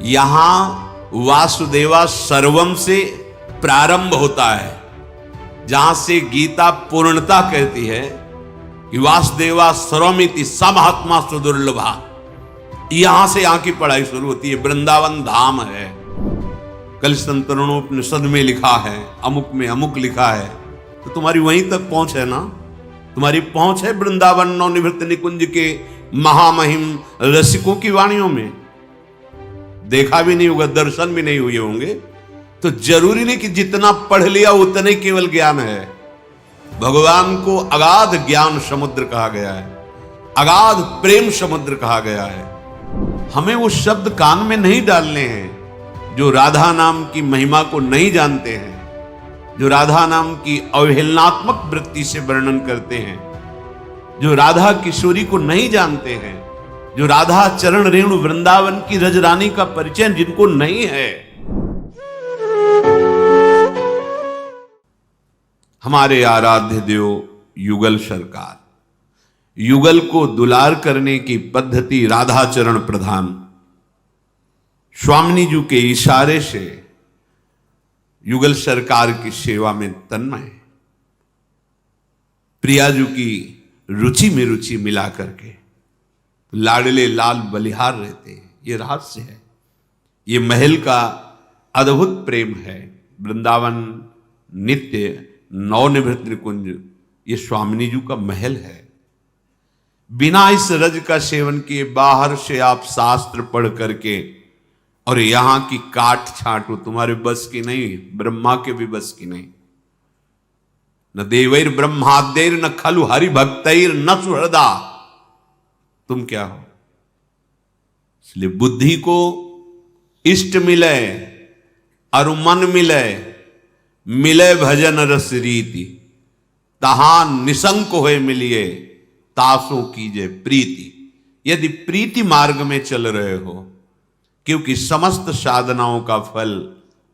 यहां वासुदेवा सर्वम से प्रारंभ होता है, जहां से गीता पूर्णता कहती है कि वासुदेवा सर्वमिति समहात्मा सुदुर्लभा। यहां से यहां की पढ़ाई शुरू होती है। वृंदावन धाम है। कलिशतंत्रोपनिषद में लिखा है, अमुक में अमुक लिखा है, तो तुम्हारी वहीं तक पहुंच है ना। तुम्हारी पहुंच है वृंदावन नवनिवृत्त निकुंज के महामहिम रसिकों की वाणियों में। देखा भी नहीं होगा, दर्शन भी नहीं हुए होंगे, तो जरूरी नहीं कि जितना पढ़ लिया उतना ही केवल ज्ञान है। भगवान को अगाध ज्ञान समुद्र कहा गया है, अगाध प्रेम समुद्र कहा गया है। हमें वो शब्द कान में नहीं डालने हैं जो राधा नाम की महिमा को नहीं जानते हैं, जो राधा नाम की अवहेलनात्मक वृत्ति से वर्णन करते हैं, जो राधा किशोरी को नहीं जानते हैं, जो राधा चरण रेणु वृंदावन की रजरानी का परिचय जिनको नहीं है। हमारे आराध्य देव युगल सरकार, युगल को दुलार करने की पद्धति राधा चरण प्रधान, स्वामिनी जी के इशारे से युगल सरकार की सेवा में तन्मय, प्रिया जी की रुचि में रुचि मिला करके लाडले लाल बलिहार रहते हैं। ये रहस्य है, ये महल का अद्भुत प्रेम है। वृंदावन नित्य नवनिवृत्त निकुंज ये स्वामिनी जी का महल है। बिना इस रज का सेवन किए बाहर से आप शास्त्र पढ़ करके और यहां की काट छाटो तुम्हारे बस की नहीं, ब्रह्मा के भी बस की नहीं। न देवैर ब्रह्माद्यैर न खलु हरि भक्तैर न सुहृदा। तुम क्या हो? इसलिए बुद्धि को इष्ट मिले और मन मिले, मिले भजन रस रीति, तहां निशंक होए मिलिए, तासों कीजे प्रीति। यदि प्रीति मार्ग में चल रहे हो, क्योंकि समस्त साधनाओं का फल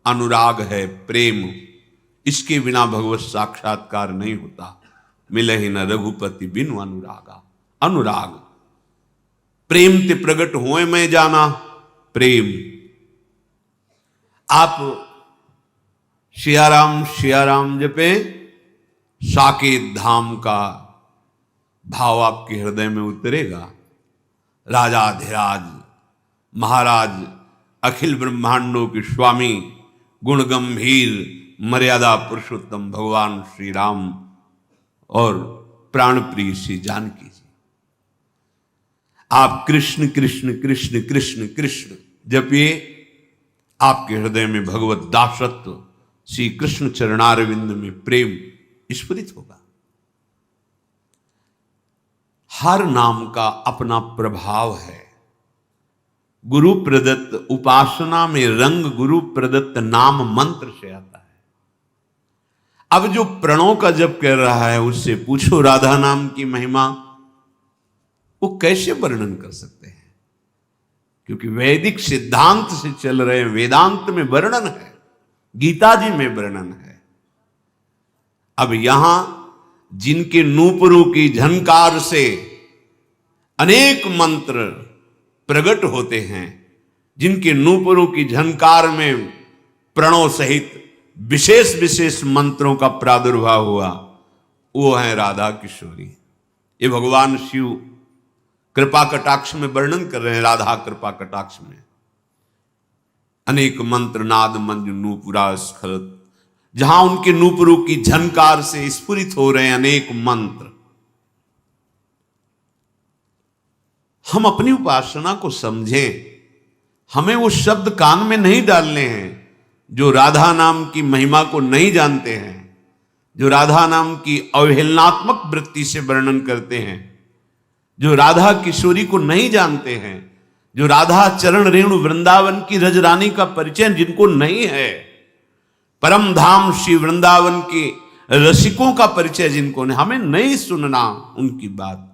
अनुराग है, प्रेम, इसके बिना भगवत साक्षात्कार नहीं होता। मिले ही न रघुपति बिनु अनुरागा। अनुराग प्रेम ते प्रगट हुए में जाना, प्रेम। आप सियाराम जपे, साकेत धाम का भाव आपके हृदय में उतरेगा। राजाधिराज महाराज अखिल ब्रह्मांडों के स्वामी गुण गंभीर मर्यादा पुरुषोत्तम भगवान श्री राम और प्राण प्रिय श्री जानकी जी, आप कृष्ण कृष्ण कृष्ण कृष्ण कृष्ण जपिए। आपके हृदय में भगवत दासत्व श्री कृष्ण चरणारविंद में प्रेम स्फुरित होगा। हर नाम का अपना प्रभाव है। गुरु प्रदत्त उपासना में रंग गुरु प्रदत्त नाम मंत्र से आता है। अब जो प्रणव का जप कर रहा है उससे पूछो राधा नाम की महिमा, वो कैसे वर्णन कर सकते हैं? क्योंकि वैदिक सिद्धांत से चल रहे हैं, वेदांत में वर्णन है, गीता जी में वर्णन है। अब यहां जिनके नूपुरों की झनकार से अनेक मंत्र प्रकट होते हैं, जिनके नूपुरों की झनकार में प्रणव सहित विशेष विशेष मंत्रों का प्रादुर्भाव हुआ, वो है राधा किशोरी। ये भगवान शिव कृपा कटाक्ष में वर्णन कर रहे हैं। राधा कृपा कटाक्ष में अनेक मंत्र नाद मंज नूपुरा स्खलत, जहां उनके नूपुरों की झनकार से स्फुरित हो रहे हैं अनेक मंत्र। हम अपनी उपासना को समझें। हमें वो शब्द कान में नहीं डालने हैं जो राधा नाम की महिमा को नहीं जानते हैं, जो राधा नाम की अवहेलनात्मक वृत्ति से वर्णन करते हैं, जो राधा किशोरी को नहीं जानते हैं, जो राधा चरण रेणु वृंदावन की रजरानी का परिचय जिनको नहीं है, परम धाम श्री वृंदावन के रसिकों का परिचय जिनको नहीं। हमें नहीं सुनना उनकी बात,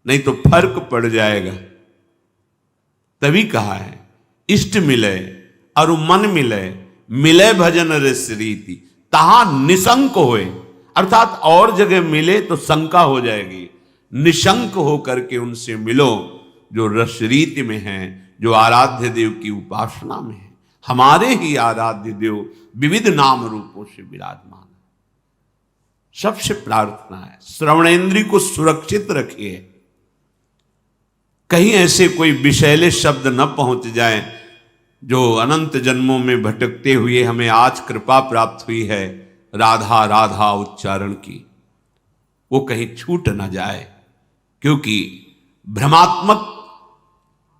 नहीं तो फर्क पड़ जाएगा। तभी कहा है इष्ट मिले और मन मिले, मिले भजन रस रीति, तहां निशंक होए। अर्थात और जगह मिले तो शंका हो जाएगी, निशंक होकर के उनसे मिलो जो रस रीति में है, जो आराध्य देव की उपासना में है। हमारे ही आराध्य देव विविध नाम रूपों से विराजमान है। सबसे प्रार्थना है श्रवणेंद्रिय को सुरक्षित रखिए, कहीं ऐसे कोई विषैले शब्द न पहुंच जाए जो अनंत जन्मों में भटकते हुए हमें आज कृपा प्राप्त हुई है राधा राधा उच्चारण की, वो कहीं छूट न जाए। क्योंकि भ्रमात्मक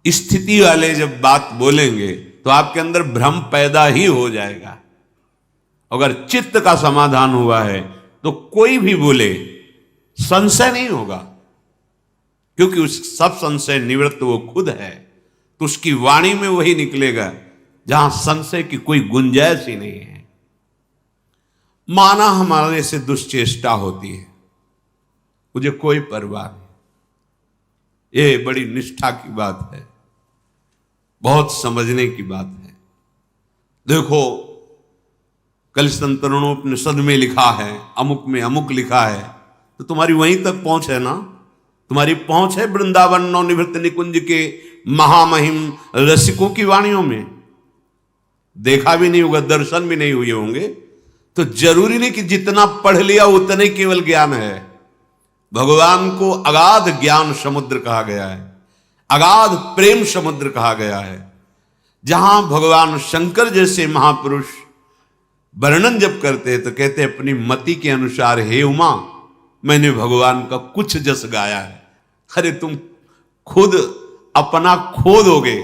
स्थिति वाले जब बात बोलेंगे तो आपके अंदर भ्रम पैदा ही हो जाएगा। अगर चित्त का समाधान हुआ है तो कोई भी बोले संशय नहीं होगा, क्योंकि उस सब संशय निवृत्त वो खुद है। तो उसकी वाणी में वही निकलेगा जहां संशय की कोई गुंजाइश ही नहीं है। माना हमारे से दुश्चेष्टा होती है, मुझे कोई परवाह नहीं, ये बड़ी निष्ठा की बात है, बहुत समझने की बात है। देखो कलिशतंत्रोपनिषद में लिखा है, अमुक में अमुक लिखा है, तो तुम्हारी वहीं तक पहुंच है ना। तुम्हारी पहुंच है वृंदावन नवनिवृत्त निकुंज के महामहिम रसिकों की वाणियों में। देखा भी नहीं होगा, दर्शन भी नहीं हुए होंगे, तो जरूरी नहीं कि जितना पढ़ लिया उतना ही केवल ज्ञान है। भगवान को अगाध ज्ञान समुद्र कहा गया है, अगाध प्रेम समुद्र कहा गया है। जहां भगवान शंकर जैसे महापुरुष वर्णन जब करते हैं तो कहते हैं अपनी मति के अनुसार, हे उमा मैंने भगवान का कुछ जस गाया है। अरे तुम खुद अपना खो दोगे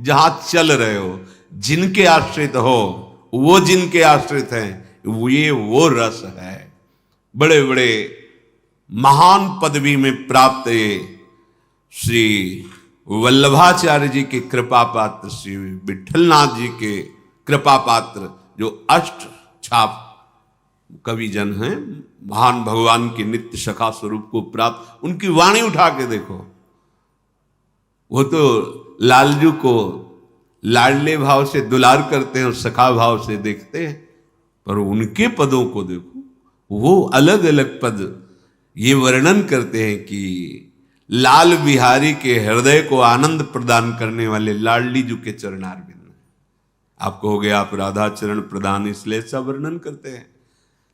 जहां चल रहे हो, जिनके आश्रित हो, वो जिनके आश्रित हैं, वो रस है। बड़े बड़े महान पदवी में प्राप्त श्री वल्लभाचार्य जी के कृपा पात्र, श्री विठलनाथ जी के कृपा पात्र, जो अष्ट छाप कवि जन हैं, महान भगवान की नित्य सखा स्वरूप को प्राप्त, उनकी वाणी उठा के देखो। वो तो लालजू को लाडले भाव से दुलार करते हैं और सखा भाव से देखते हैं, पर उनके पदों को देखो, वो अलग अलग पद ये वर्णन करते हैं कि लाल बिहारी के हृदय को आनंद प्रदान करने वाले लाडली जी के चरणारविंद। आप कहोगे आप राधा चरण प्रदान इसलिए ऐसा वर्णन करते हैं,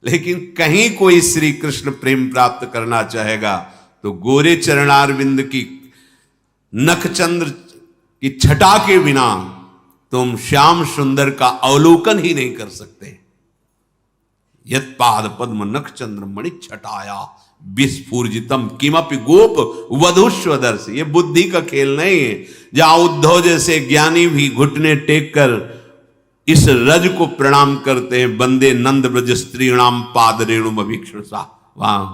लेकिन कहीं कोई श्री कृष्ण प्रेम प्राप्त करना चाहेगा तो गोरे चरणारविंद की नखचंद्र की छटा के बिना तुम श्याम सुंदर का अवलोकन ही नहीं कर सकते। यत पाद पद्म नखचंद्र मणि छटाया विस्फूर्जितम किमपि गोप वधुष्वदर्श। ये बुद्धि का खेल नहीं है, जहां उद्धव जैसे ज्ञानी भी घुटने टेक कर इस रज को प्रणाम करते हैं, बंदे नंद ब्रज स्त्रीणाम पाद रेणुम अभीक्षसा। वहां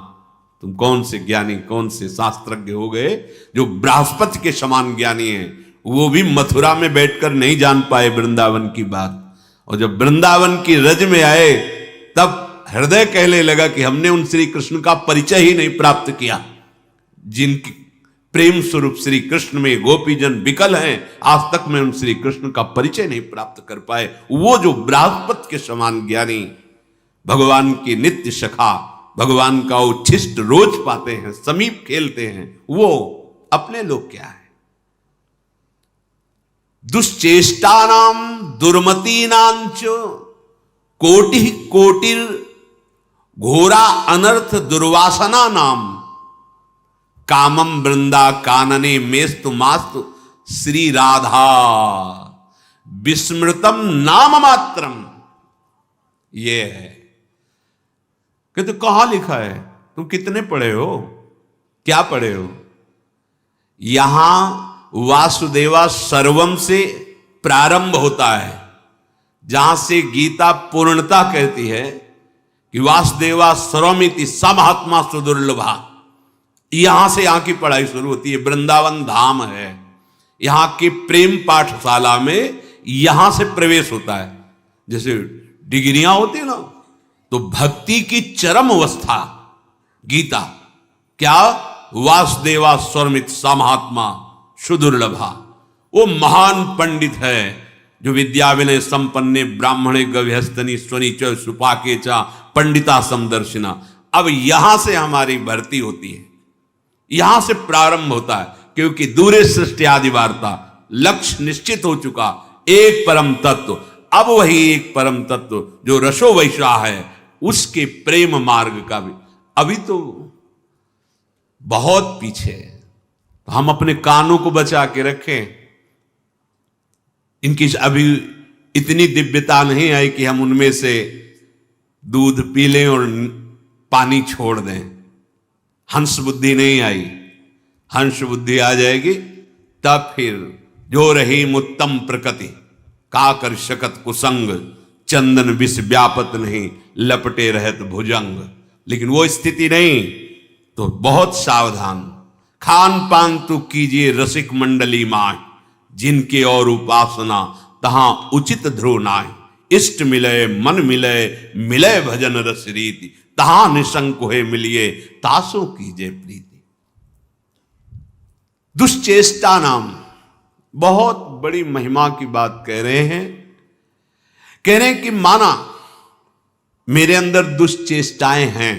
तुम कौन से ज्ञानी, कौन से शास्त्रज्ञ हो गए जो बृहस्पति के समान ज्ञानी हैं, वो भी मथुरा में बैठकर नहीं जान पाए वृंदावन की बात। और जब वृंदावन की रज में आए तब हृदय कहने लगा कि हमने उन श्री कृष्ण का परिचय ही नहीं प्राप्त किया, जिनकी प्रेम स्वरूप श्री कृष्ण में गोपीजन विकल हैं, आज तक मैं उन श्री कृष्ण का परिचय नहीं प्राप्त कर पाए। वो जो बृहस्पति के समान ज्ञानी, भगवान की नित्य सखा, भगवान का उच्छिष्ट रोज पाते हैं, समीप खेलते हैं, वो अपने लोग क्या है। दुश्चेष्टानाम दुर्मतीनांच कोटि कोटिर घोरा अनर्थ दुर्वासना नाम कामम वृंदा कानने मेस्तु मास्तु श्री राधा विस्मृतम नाम मात्रम। ये है कि तो कहां लिखा है, तुम कितने पढ़े हो, क्या पढ़े हो। यहां वासुदेवा सर्वम से प्रारंभ होता है, जहां से गीता पूर्णता कहती है कि वासुदेवा सर्वमिति समहात्मा सुदुर्लभा। यहां से यहां की पढ़ाई शुरू होती है। वृंदावन धाम है, यहां की प्रेम पाठशाला में यहां से प्रवेश होता है। जैसे डिग्रियां होती है ना, तो भक्ति की चरम अवस्था गीता क्या, वासुदेवा स्वरमित समहात्मा सुदुर्लभा। वो महान पंडित है जो विद्या विनय संपन्ने ब्राह्मणे गव्यस्तनी स्वनी च सुपाके चा पंडिता समदर्शिना। अब यहां से हमारी भर्ती होती है, यहां से प्रारंभ होता है, क्योंकि दूरे सृष्टि आदि वार्ता लक्ष्य निश्चित हो चुका, एक परम तत्व। अब वही एक परम तत्व जो रसो वैसा है, उसके प्रेम मार्ग का भी अभी तो बहुत पीछे है। तो हम अपने कानों को बचा के रखें। इनकी अभी इतनी दिव्यता नहीं आई कि हम उनमें से दूध पी लें और पानी छोड़ दें। हंस बुद्धि नहीं आई। हंस बुद्धि आ जाएगी तब फिर जो रही उत्तम प्रकृति, का कर शकत कुसंग, चंदन विष व्यापत नहीं, लपटे रहत भुजंग। लेकिन वो स्थिति नहीं, तो बहुत सावधान। खान पान तो कीजिए रसिक मंडली माय, जिनके और उपासना तहां उचित ध्रुव नाय। इष्ट मिले मन मिले, मिले भजन रस रीति, तहां निशंक होए मिलिए, तासो कीजिए प्रीति। दुश्चेष्टा नाम बहुत बड़ी महिमा की बात कह रहे हैं। कह रहे हैं कि माना मेरे अंदर दुश्चेष्टाएं हैं,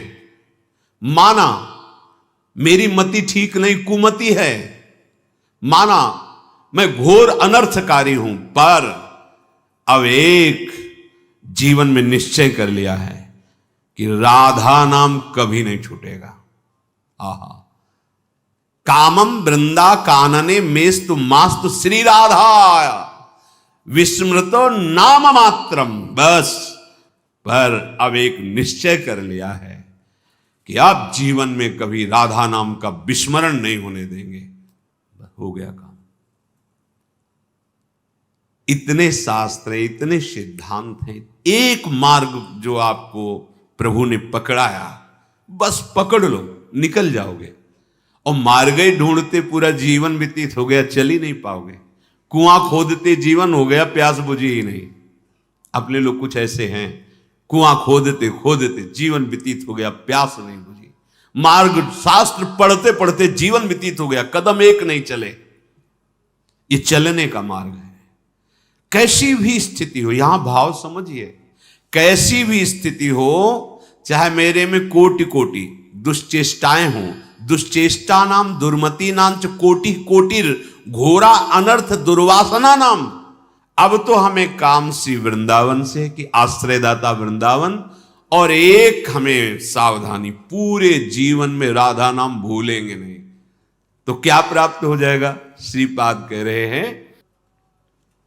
माना मेरी मति ठीक नहीं, कुमति है, माना मैं घोर अनर्थकारी हूं, पर अब एक जीवन में निश्चय कर लिया है कि राधा नाम कभी नहीं छूटेगा। आहा, कामम वृंदा कानने मेस्तु मास्तु श्री राधा, विस्मृतो नाम मात्रम। बस पर अब एक निश्चय कर लिया है कि अब जीवन में कभी राधा नाम का विस्मरण नहीं होने देंगे। हो गया काम। इतने शास्त्र, इतने सिद्धांत हैं, एक मार्ग जो आपको प्रभु ने पकड़ाया, बस पकड़ लो, निकल जाओगे। और मार्ग ही ढूंढते पूरा जीवन व्यतीत हो गया, चल ही नहीं पाओगे। कुआं खोदते जीवन हो गया, प्यास बुझी ही नहीं। अपने लोग कुछ ऐसे हैं, कुआं खोदते खोदते जीवन व्यतीत हो गया, प्यास नहीं बुझी। मार्ग शास्त्र पढ़ते पढ़ते जीवन व्यतीत हो गया, कदम एक नहीं चले। ये चलने का मार्ग है। कैसी भी स्थिति हो, यहां भाव समझिए, कैसी भी स्थिति हो, चाहे मेरे में कोटि कोटि दुश्चेष्टाएं हों, दुश्चेष्टा नाम दुर्मति नाम च कोटि कोटिर घोरा अनर्थ दुर्वासना नाम। अब तो हमें काम श्री वृंदावन से कि आश्रयदाता वृंदावन, और एक हमें सावधानी, पूरे जीवन में राधा नाम भूलेंगे नहीं। तो क्या प्राप्त हो जाएगा? श्रीपाद कह रहे हैं,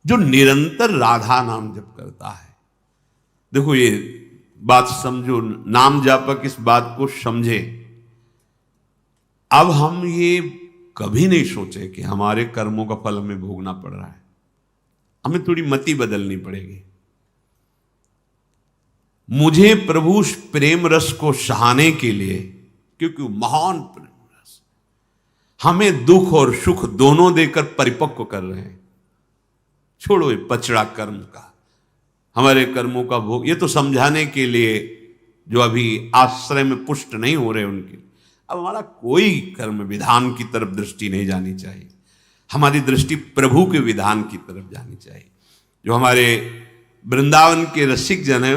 जो निरंतर राधा नाम जप करता है। देखो ये बात समझो, नाम जापक इस बात को समझे। अब हम ये कभी नहीं सोचे कि हमारे कर्मों का फल हमें भोगना पड़ रहा है। हमें थोड़ी मति बदलनी पड़ेगी। मुझे प्रभु प्रेम रस को सहाने के लिए, क्योंकि महान प्रेम रस हमें दुख और सुख दोनों देकर परिपक्व कर रहे हैं। छोड़ो ये पचड़ा कर्म का, हमारे कर्मों का भोग, ये तो समझाने के लिए जो अभी आश्रय में पुष्ट नहीं हो रहे उनके। अब हमारा कोई कर्म विधान की तरफ दृष्टि नहीं जानी चाहिए, हमारी दृष्टि प्रभु के विधान की तरफ जानी चाहिए। जो हमारे वृंदावन के रसिक जन हैं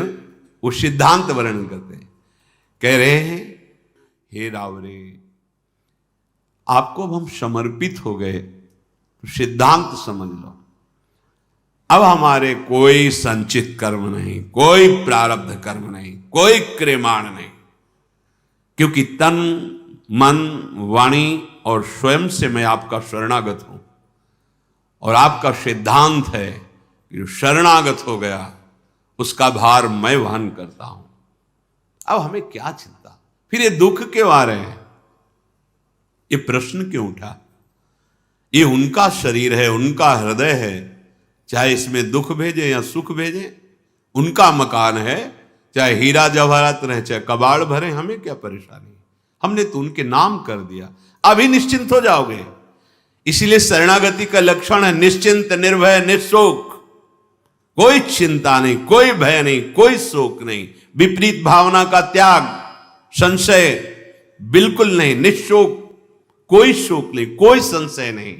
वो सिद्धांत वर्णन करते हैं, कह रहे हैं, हे रावरे, आपको अब हम समर्पित हो गए तो सिद्धांत समझ लो। अब हमारे कोई संचित कर्म नहीं, कोई प्रारब्ध कर्म नहीं, कोई क्रियमाण नहीं, क्योंकि तन मन वाणी और स्वयं से मैं आपका शरणागत हूं। और आपका सिद्धांत है कि जो शरणागत हो गया उसका भार मैं वहन करता हूं। अब हमें क्या चिंता, फिर ये दुख क्यों आ रहे हैं, ये प्रश्न क्यों उठा? ये उनका शरीर है, उनका हृदय है, चाहे इसमें दुख भेजे या सुख भेजे, उनका मकान है, चाहे हीरा जवाहरात रहे, चाहे कबाड़ भरे, हमें क्या परेशानी? हमने तो उनके नाम कर दिया, अभी निश्चिंत हो जाओगे। इसीलिए शरणागति का लक्षण है निश्चिंत, निर्भय, निशोक। कोई चिंता नहीं, कोई भय नहीं, कोई शोक नहीं, विपरीत भावना का त्याग, संशय बिल्कुल नहीं, निशोक, कोई शोक नहीं, कोई संशय नहीं,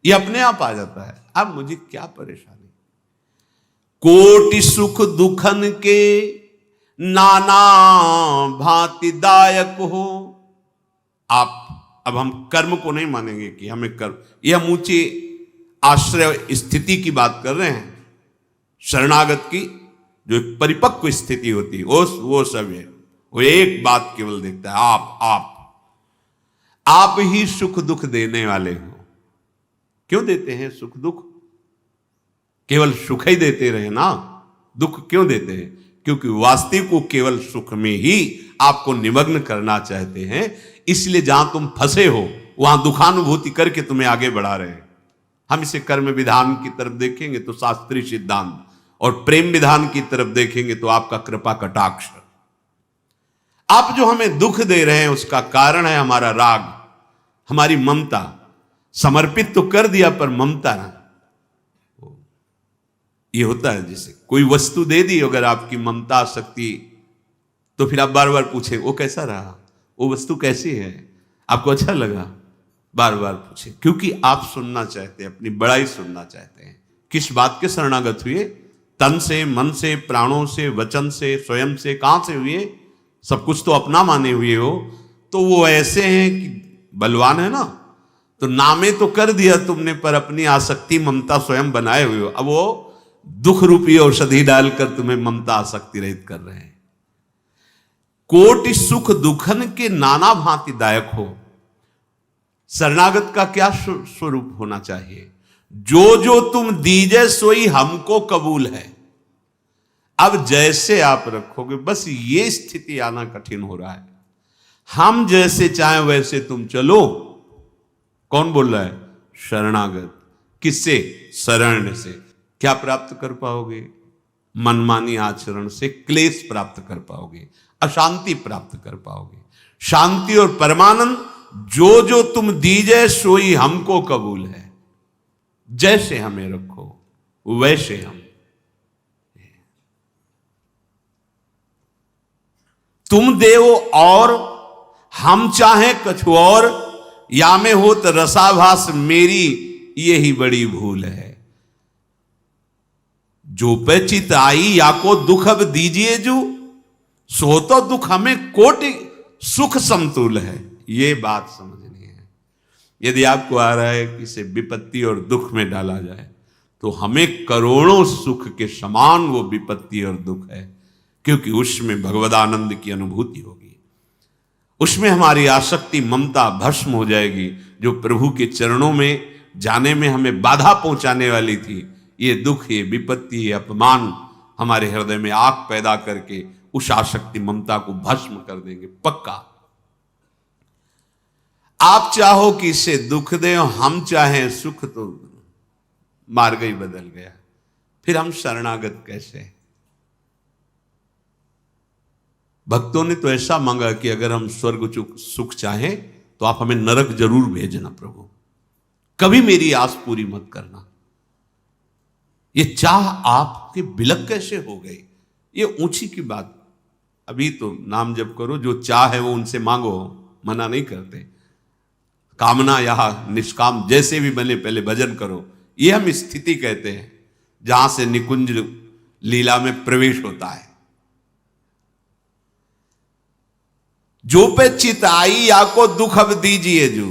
ये अपने आप आ जाता है। अब मुझे क्या परेशानी? कोटि सुख दुखन के नाना भांति दायक हो। आप अब हम कर्म को नहीं मानेंगे कि हमें कर्म, ये हम ऊंचे आश्रय स्थिति की बात कर रहे हैं। शरणागत की जो एक परिपक्व स्थिति होती है वो सब है। वो एक बात केवल देखता है, आप ही सुख दुख देने वाले हो। क्यों देते हैं सुख दुख? केवल सुख ही देते रहे ना, दुख क्यों देते हैं? क्योंकि वास्तविक को केवल सुख में ही आपको निमग्न करना चाहते हैं। इसलिए जहां तुम फंसे हो वहां दुखानुभूति करके तुम्हें आगे बढ़ा रहे हैं। हम इसे कर्म विधान की तरफ देखेंगे तो शास्त्रीय सिद्धांत, और प्रेम विधान की तरफ देखेंगे तो आपका कृपा कटाक्ष। आप जो हमें दुख दे रहे हैं उसका कारण है हमारा राग, हमारी ममता। समर्पित तो कर दिया पर ममता ना। ये होता है जैसे कोई वस्तु दे दी, अगर आपकी ममता शक्ति, तो फिर आप बार बार पूछे वो कैसा रहा, वो वस्तु कैसी है, आपको अच्छा लगा, बार बार पूछे, क्योंकि आप सुनना चाहते हैं, अपनी बड़ाई सुनना चाहते हैं। किस बात के शरणागत हुए? तन से, मन से, प्राणों से, वचन से, स्वयं से। कहां से हुए? सब कुछ तो अपना माने हुए हो। तो वो ऐसे हैं कि बलवान है ना, तो नामे तो कर दिया तुमने, पर अपनी आसक्ति ममता स्वयं बनाए हुए हो। अब वो दुख रूपी औषधि डालकर तुम्हें ममता आसक्ति रहित कर रहे हैं। कोटि सुख दुखन के नाना भांति दायक हो। शरणागत का क्या स्वरूप होना चाहिए? जो जो तुम दीजे सोई हमको कबूल है। अब जैसे आप रखोगे, बस ये स्थिति आना कठिन हो रहा है। हम जैसे चाहें वैसे तुम चलो। कौन बोल रहा है? शरणागत। किससे? शरण से। क्या प्राप्त कर पाओगे? मनमानी आचरण से क्लेश प्राप्त कर पाओगे, अशांति प्राप्त कर पाओगे। शांति और परमानंद जो जो तुम दीजे सोई हमको कबूल है। जैसे हमें रखो वैसे हम। तुम देवो और हम चाहें कछु और, या में हो तो रसाभास मेरी यही बड़ी भूल है। जो पे चित आई या को दुख अब दीजिए जो, सो तो दुख हमें कोटि सुख समतुल है। ये बात समझनी है। यदि आपको आ रहा है कि इसे विपत्ति और दुख में डाला जाए, तो हमें करोड़ों सुख के समान वो विपत्ति और दुख है, क्योंकि उसमें भगवदानंद की अनुभूति होगी। उसमें हमारी आसक्ति ममता भस्म हो जाएगी, जो प्रभु के चरणों में जाने में हमें बाधा पहुंचाने वाली थी। ये दुख, ये विपत्ति, ये अपमान हमारे हृदय में आग पैदा करके उस आसक्ति ममता को भस्म कर देंगे, पक्का। आप चाहो कि इसे दुख दे, हम चाहें सुख, तो मार्ग ही बदल गया। फिर हम शरणागत कैसे? भक्तों ने तो ऐसा मांगा कि अगर हम स्वर्ग सुख चाहें तो आप हमें नरक जरूर भेजना प्रभु, कभी मेरी आस पूरी मत करना। ये चाह आपके बिलक कैसे हो गई? ये ऊंची की बात। अभी तो नाम जप करो, जो चाह है वो उनसे मांगो, मना नहीं करते। कामना या निष्काम जैसे भी बने, पहले भजन करो। ये हम स्थिति कहते हैं जहां से निकुंज लीला में प्रवेश होता है। जो पे चित आई या को दुख अब दीजिए जो,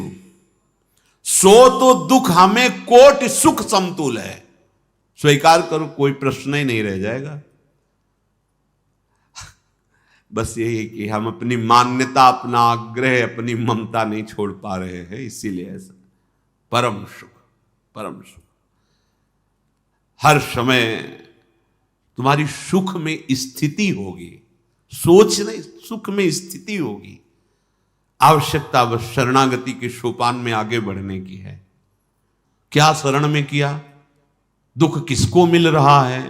सो तो दुख हमें कोट सुख समतुल है। स्वीकार करो, कोई प्रश्न ही नहीं रह जाएगा। बस यही कि हम अपनी मान्यता, अपना आग्रह, अपनी ममता नहीं छोड़ पा रहे हैं, इसीलिए ऐसा। परम सुख, परम सुख हर समय तुम्हारी सुख में स्थिति होगी। सोच नहीं, सुख में स्थिति होगी। आवश्यकता बस शरणागति के सोपान में आगे बढ़ने की है। क्या शरण में किया? दुख किसको मिल रहा है?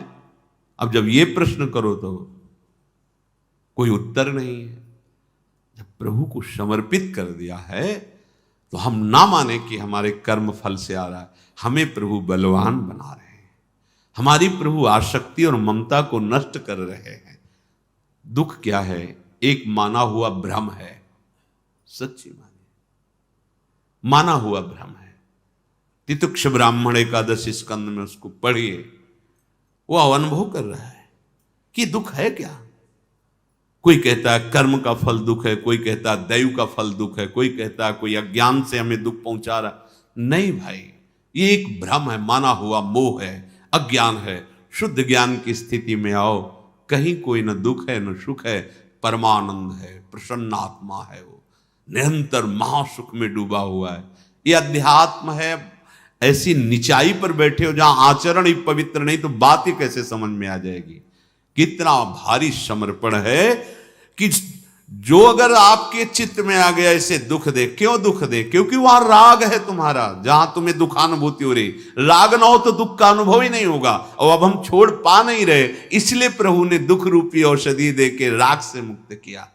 अब जब ये प्रश्न करो तो कोई उत्तर नहीं है। जब प्रभु को समर्पित कर दिया है तो हम ना माने कि हमारे कर्म फल से आ रहा है। हमें प्रभु बलवान बना रहे हैं, हमारी प्रभु आसक्ति और ममता को नष्ट कर रहे हैं। दुख क्या है? एक माना हुआ भ्रम है। सच्ची माना हुआ भ्रम है। तितिक्ष ब्राह्मण एकादश स्कंद में उसको पढ़िए, वो अनुभव कर रहा है कि दुख है क्या। कोई कहता है कर्म का फल दुख है, कोई कहता है दैव का फल दुख है, कोई कहता है कोई अज्ञान से हमें दुख पहुंचा रहा। नहीं भाई, ये एक भ्रम है, माना हुआ मोह है, अज्ञान है। शुद्ध ज्ञान की स्थिति में आओ, कहीं कोई न दुख है न सुख है, परमानंद है, प्रसन्न आत्मा है, वो निरंतर महासुख में डूबा हुआ है। ये अध्यात्म है। ऐसी निचाई पर बैठे हो जहां आचरण ही पवित्र नहीं, तो बात ही कैसे समझ में आ जाएगी। कितना भारी समर्पण है कि जो अगर आपके चित्त में आ गया इसे दुख दे, क्यों दुख दे? क्योंकि वहां राग है तुम्हारा, जहां तुम्हें दुखानुभूति हो रही। राग ना हो तो दुख का अनुभव ही नहीं होगा। और अब हम छोड़ पा नहीं रहे, इसलिए प्रभु ने दुख रूपी औषधि दे के राग से मुक्त किया।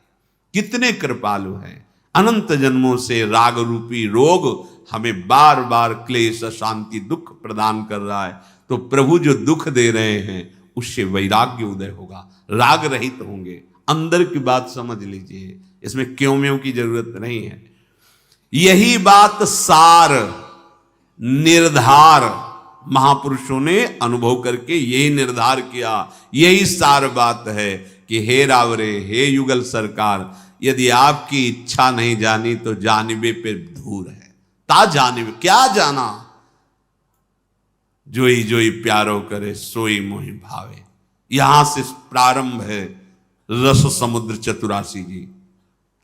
कितने कृपालु हैं। अनंत जन्मों से राग रूपी रोग हमें बार बार क्लेश, अशांति, दुख प्रदान कर रहा है। तो प्रभु जो दुख दे रहे हैं उससे वैराग्य उदय होगा, राग रहित होंगे। अंदर की बात समझ लीजिए, इसमें क्यों म्यों की जरूरत नहीं है। यही बात सार निर्धार महापुरुषों ने अनुभव करके यही निर्धार किया। यही सार बात है कि हे रावरे, हे युगल सरकार, यदि आपकी इच्छा नहीं जानी तो जानिबे पे धूर है। ता जानिबे, क्या जाना? जोई जोई प्यारो करे सोई मोहि भावे। यहां से प्रारंभ है रस समुद्र चतुरासी जी।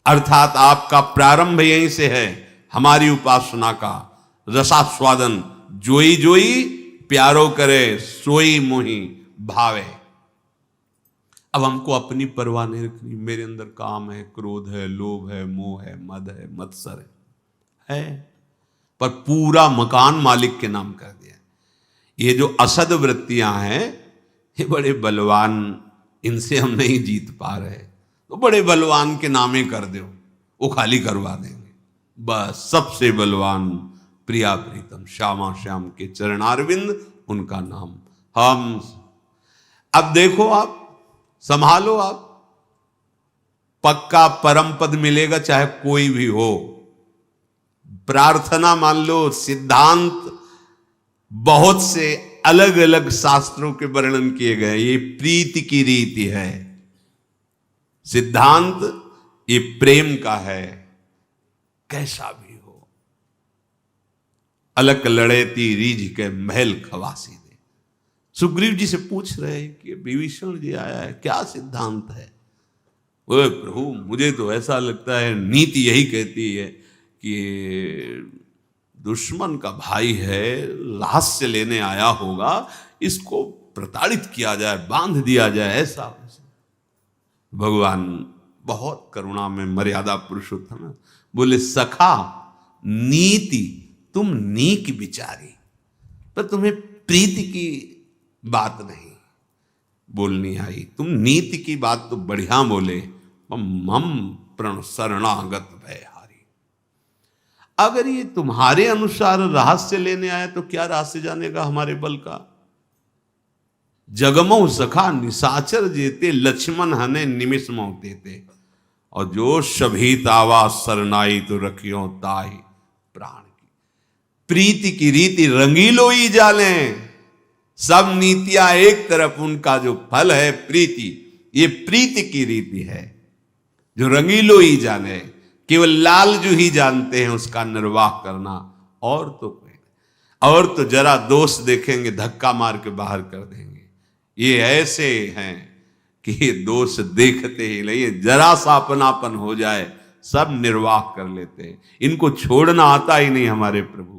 अर्थात आपका प्रारंभ यहीं से है, हमारी उपासना का रसास्वादन। जोई जोई प्यारो करे सोई मोहि भावे। अब हमको अपनी परवाह नहीं रखनी। मेरे अंदर काम है, क्रोध है, लोभ है, मोह है, मद है, मत्सर है, पर पूरा मकान मालिक के नाम कर दिया। ये जो असद वृत्तियां हैं, ये बड़े बलवान, इनसे हम नहीं जीत पा रहे, तो बड़े बलवान के नामे कर दो, वो खाली करवा देंगे। बस सबसे बलवान प्रिया प्रीतम श्यामा श्याम के चरणारविंद, उनका नाम हम। अब देखो, आप संभालो, आप पक्का परम पद मिलेगा, चाहे कोई भी हो। प्रार्थना मान लो, सिद्धांत बहुत से अलग अलग शास्त्रों के वर्णन किए गए। ये प्रीति की रीति है, सिद्धांत ये प्रेम का है। कैसा भी हो, अलग लड़ेती रीझ के महल खवासी दे। सुग्रीव जी से पूछ रहे हैं कि विभीषण जी आया है, क्या सिद्धांत है? ओए प्रभु, मुझे तो ऐसा लगता है नीति यही कहती है कि दुश्मन का भाई है, रहस्य लेने आया होगा, इसको प्रताड़ित किया जाए, बांध दिया जाए, ऐसा। भगवान बहुत करुणा में मर्यादा पुरुषोत्तम है, बोले सखा नीति तुम नीक विचारी, पर तुम्हें प्रीति की बात नहीं बोलनी आई। तुम नीति की बात तो बढ़िया बोले, मम प्रण शरणागत भय। अगर ये तुम्हारे अनुसार रहस्य लेने आया तो क्या रहस्य जानेगा हमारे बल का? जगमो सखा निशाचर जेते, लक्ष्मण हने निमिष मौते थे। और जो सभी तावा सरनाई तो रखियो ताई प्राण की। प्रीति की रीति रंगीलो ही जाने, सब नीतियां एक तरफ, उनका जो फल है प्रीति। ये प्रीति की रीति है जो रंगीलो ही जाने, केवल लालजू ही जानते हैं उसका निर्वाह करना। और तो जरा दोष देखेंगे, धक्का मार के बाहर कर देंगे। ये ऐसे हैं कि ये दोष देखते ही नहीं, जरा सा अपनापन हो जाए सब निर्वाह कर लेते हैं। इनको छोड़ना आता ही नहीं हमारे प्रभु।